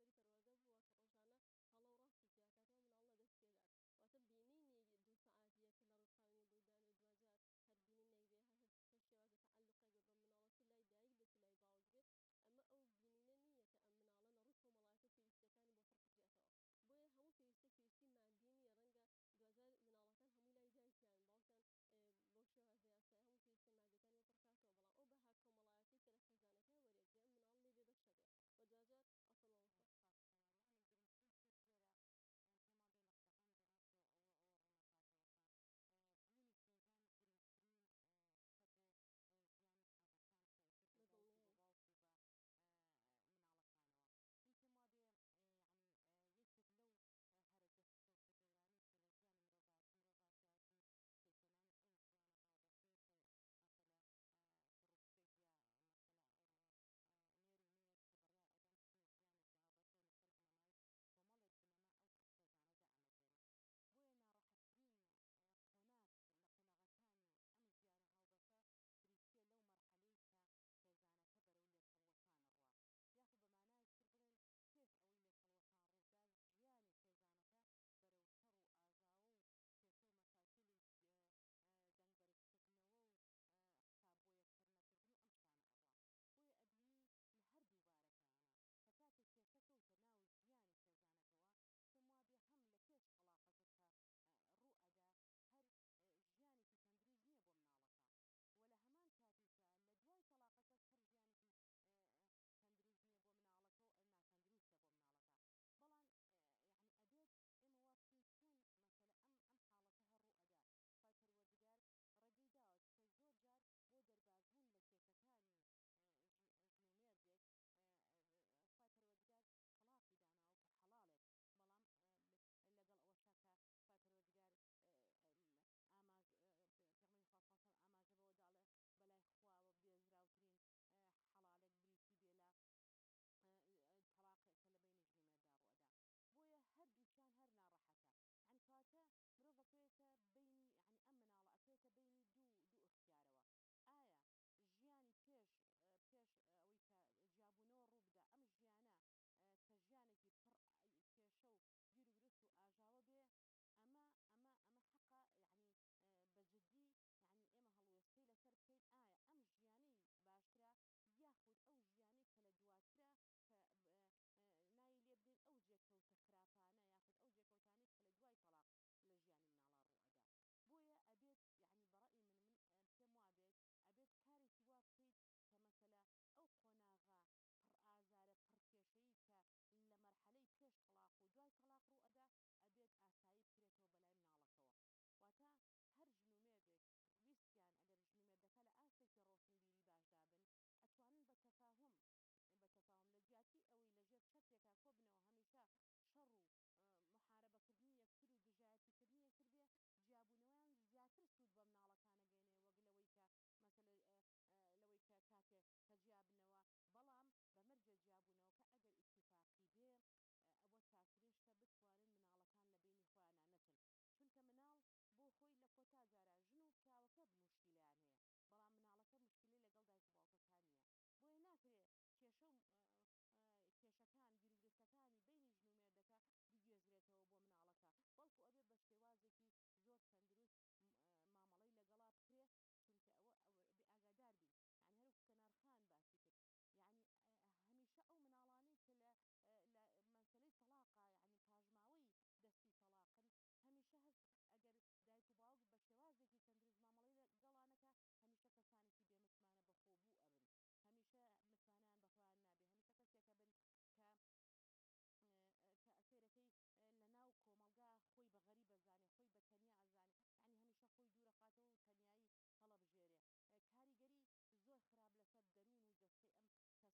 سەری پەروەردە بووە کە ڕۆژانە هەڵە و ڕاست و زیاترەوە مناڵ لە دەست پێدات واتە بینینی دوو سەعاتیە کە لە ڕوودقاوێنی بۆی دانرێ دوجار هەر بینینێک بێ هەر شێوازە تەعەلوقێک بێ بە مناڵە چ لای دایک بێ چ لای باوک بێ ئەمە ئەو بینینە نییە کە ئەم مناڵە لە ڕووی کۆمەڵایەتە پێویستەکانی بۆ پڕ بکرێتەوە بۆیە هەموو پێویستی مادی نیە ڕەنگە دوجار مناڵەکان هەمووی لای دایکیان باوکیان بۆ شێوازەیان سای هەموو پێویستە مادیەکانی بۆ پڕکاتەوە بەڵام ئەو بەها کۆمەڵایەتی کە لە خێزانەکە وەرێگرێ ئەم مناڵ لێ بێ بەشە بێ و دوجار ئەفەڵەوەسە پێما بێ لە قسەکانی گەڕاستەوە ئەوە ڕوونەکاتەوەکە بوونی خێزان گرنگترین بۆ ژیانی حەزەکان بە باوک و بە مناڵەکانەوە من پێم وا بێ یعنی یەکێک لەو هەرە دەستکەوتە گەورانی کە لە ژیانی مرۆڤاتیاتن پێکێنانی ئەو ژیانە هاوبەشێک و مەسەلە ڕوشتێک یا مەسەلە نێر و نێر کە بڕیار ئەدەن ژیانێکی هاوبەشە و لەسەر بنەمای کۆمەڵێک بنەما ئەو خێزانەدا ئەمەجێن بۆیە ناڕەحەتترین قۆناغ لە قۆناغەکانی ئەم ژیانە هاوبەشە بریتە لەو مەرحەلەی کە خێزانەکە بەرەو لێکۆڵوەکانە ڕوا یاخود بەمانای تر بڵێن پێش ئەوەی لێکۆڵوەکان ڕوودا ژیانی خێزانەکە بەرەو شەڕ و ئاژاوە و کێشە و مەشاکلی دەنگبەرزکردنەوە و حساب بۆ یەکسەر نەکردن و ئەم شتانە ئەڕوا بۆیە ئەبینی لە هەردوو بارەکانە کە کاتێک کێشە کەوتە ناو ژیانی خێزانەکەەوە پێم وابێ هەم لە پێش تەلاقەکە کە ڕوو ئەدا هەر ژیانێکی تەندروست نییە بۆ مناڵەکە و لە هەمان کاتیشە لە دوای تەلاقەکەش هەر ژیانێکی تەندروست نییە بۆ مناڵەکە و ناتەندروستە بۆ مناڵەکە بەڵام یعنی ئەبێت ئێمە وا بکەین چۆن مەسەلە ئەم حاڵەتە هەڕوو ئەدا خی پەروەردگار ڕێگەی داوت کە زۆر جار بۆ دەربازبوون لە کێشەکانی ژن و مێردێک خی پەروەردگار تەلاقی داناوە کە حەڵالێک بەڵام لەگەڵ ئەوەشە کە خی پەروەردگار پێغمبەری خوا ئاماژە بەوە داڵێ بەلای خواوە بێزراوترین حەڵالێک بریتی بێ لە تەلاقێکە لە بینی ژن و مێردا ڕوەدا بۆیە هەردووچیان هەر ناڕەحەتە ینی کاتە مرۆڤ ئەکەوێتە بینی ینی ئەم مناڵە ئەکەوێتە بینی دوو اختیارەوە ئایا ژیانی پێش ئەوەی کە جیاببوونەوە ڕوو بدە ئەم ژیانە کە ژیانێکی پڕ کێشە و گیر و گرست و ئاژاوە بێ ئەمە حەقا یعنی بەجددی یعنی ئێمە هەڵوێستەی لەسەر بکەین ئایا ئەم ژیانەی باشترە یاخود ئەو ژیانی کە لە دواترە کە نای لێ بدەین ئەو جێکەوتە خراپانە یاخود ئەو جێکەوتانی کە لە دوای تەلاق لە ژیانی مناڵا ڕوئەدا بۆیە ئەبێت یعنی بەڕئی من پێم وابێت ئەبێت کارێکی وا بکەیت کە مەسەلە ئەو قۆناغا پڕ ئازارە پڕکێشەیە کە لە مەرحەلەی پێش تەلاق و دوای تەلاق ڕوئەدا ئەبێت ئاسایی بکرێتەوە بەلای مناڵەکەەوە واتە هەر ژن و مێردێک ویستیان ئەگەر ژن و مێردەکە لە ئاستێکی ڕۆشنبیری باشدا بن ئەتوانن بە تەفاهم لە جیاتی ئەوەی لەژێر چەترێکا کۆبنەوە هەمیشە شەڕ و محارەبەکردنی یەکتر و دژایەتیکردنی یەکتر بێ جیاببوونەوەیان زیاتر سوود بە مناڵەکانەگەێنێ وەک لەوەی کە مەسەلە لەوەی کە کاتێک کە جیابنەوە بەڵام بەمەرجە جیاببوونەوە کە ئەگەر ئیتیفاقی بێ ئەوە چاکترین شتە بتوانن مناڵەکان لە بینی خۆیانە نەچن چونکە مناڵ بۆ خۆی لە کۆتا جارە ژن و پیاوەکە مشکیلیان هەیە بەڵام مناڵەکە مشکلی لەگەڵ دایک و باوکەکان نییە بۆیە ناکرێ کێشە و کێشەکان گیرروگرستەکانی بینی ژن و مێردەکە بگوێژرێتەوە بۆ مناڵەکە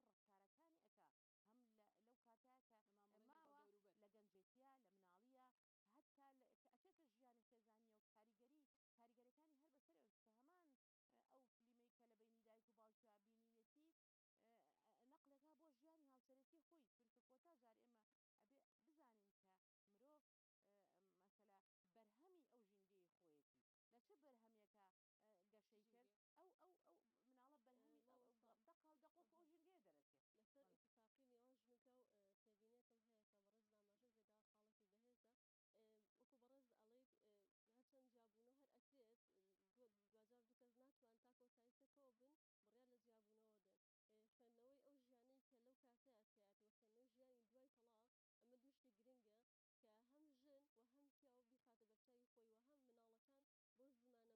بەڵکو ئەبێ بە شێوازێکی زۆر تەندروست مامەڵەی لەگەڵا بکرێ چونکە ئەوە ئاگادار بین یعنی هەروکو کە نرخان باسی کرد یعنی هەمیشە ئەو مناڵانەی کە لە مەسلەی تەلاقا یعنی پاژماوەی دەستی تەلاقن هەمیشە هەست ئەگەر دایک و باوک بە شێوازێکی تەندروست مامەڵی گەڵانەکە هەمیشە کەسانێکی بێمتمانە بەخۆبوو ئەبن هەمیشە متمانیان بەخۆیان نابێ هەمیشە کەسێکە بن کە سیرەکەی لە ناو کۆمەلگا خۆی بە غەریب بەزانێ خۆی بە تەنیا ئەزانێ ینی هەمیشە خۆی دوورەخاتەوە و تەنایی هەڵەبژێرێ کاریگەری زۆر خراپ لەسەر دەروون و جەستەی ئەم کەسە هەتا کاریگەری خراپ لەسەر ڕفتارەکانی ئەکا هەم لەو کاتە کە ماوە لە گەنجێتیە لە مناڵیە هەتا ئەچێتە ژیانی خێزانیە و کاریگەریەکانی هەر بەسەر کە هەمان ئەو فلیمەی کە لە بینی دایک و باوکی بینینەتی نەقلێکا بۆ ژیانی هاوسەرەتی خۆی چونکە کۆتا جار ئێمە ئەبێ بزانین کە مرۆڤ مەسەلا بەرهەمی ئەو ژینگەی خۆیەتی لە چه بەرهەمێکە گەشەی کرد ئەو مناڵە بەرهەمی دەقا و دەقۆک ئەو ژینگەیە دەرەچێت لەسەر ئەساسیات وەختەنەوەی ژیانی دوای تەلاق ئەمە دوشتی گرنگە کە هەم ژن و هەم پیاو بیخاتە بەرچاوی خۆی و هەم مناڵەکان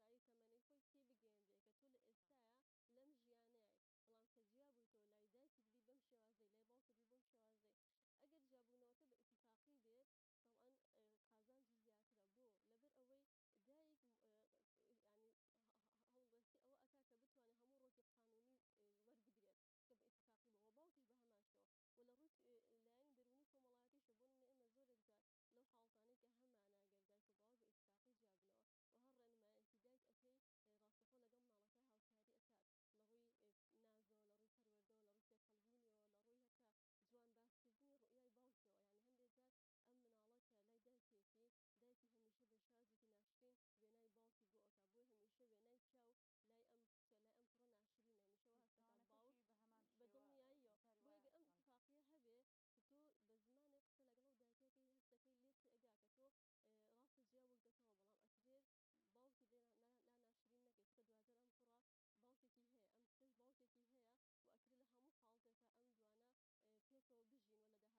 بۆ زمانە ئاسایی تەمەنی خۆی تێ بگەێنرێ کە تۆ لە ئێستاە لەم ژیانەیە بەڵام کە جیا بوویتەوە لای دایکی دی بەم شێوازەی لای باوکردی بۆم شێوازەی ئەگەر جیابوونەوەکە بە ئیتیفاقی بێت طبعاً قازانجی زیاترە بۆ لەبەر ئەوەی دایک ینی هەڵدەستی ئەوە ئەکا کە بتوانێت هەموو ڕۆکی قانونی وەربگرێت کە بە ئیتفاقی بەوە باوکیش بە هەماشەوە و لە ڕووی لایەنی دەرونی کۆمەڵایەتیشە بۆ ئێمە زۆرێک جار لەو حاڵتانەی کە هەمانەگەر دایک و باوک بە ئیتفاقی جیابنەوە و هەر ڕێنمایەتی دایک ئەەکەی ڕاستەخۆ لەگەڵ مناڵەکە هاوکاری ئەکات لە ڕووی نازەوە لە ڕووی پەروەردەوە لە ڕووی تێکەڵبوونیەوە لە ڕووی هەتا جوان باسکردنی ڕوئای باوکەوە ینی هەندێک جار ئەم مناڵە کە لای دایکێتی دایکی هەمیشە بە شازێکی ناشرین وێنای باوکی بۆ ئەوکە بۆی هەمیشە وێنای پیاو لای ئەم کچە لای ئەم کوڕە ناشرینە هەمیشەوە هەستەکە باوک بە هەمان بەدڵنیاییەوە بەکاری بۆیگە ئەم چۆن اتفاقیە هەبێ کە تۆ بە زمانێک قسە لەگەڵ و دایکەکەی هەستەکەی لێ تێگا کە تۆ ڕاستە جیا بوویتەوە بەڵام ئەترێت باوکی لا ناشرین نەکەیت چکە دواتر ئەم کوڕە باوکێکی هەیە ئەم کچەش باوکێکی هەیە و ئەکرێت لە هەموو حاڵتێکە ئەم دوانە پێکەوە بژین و لە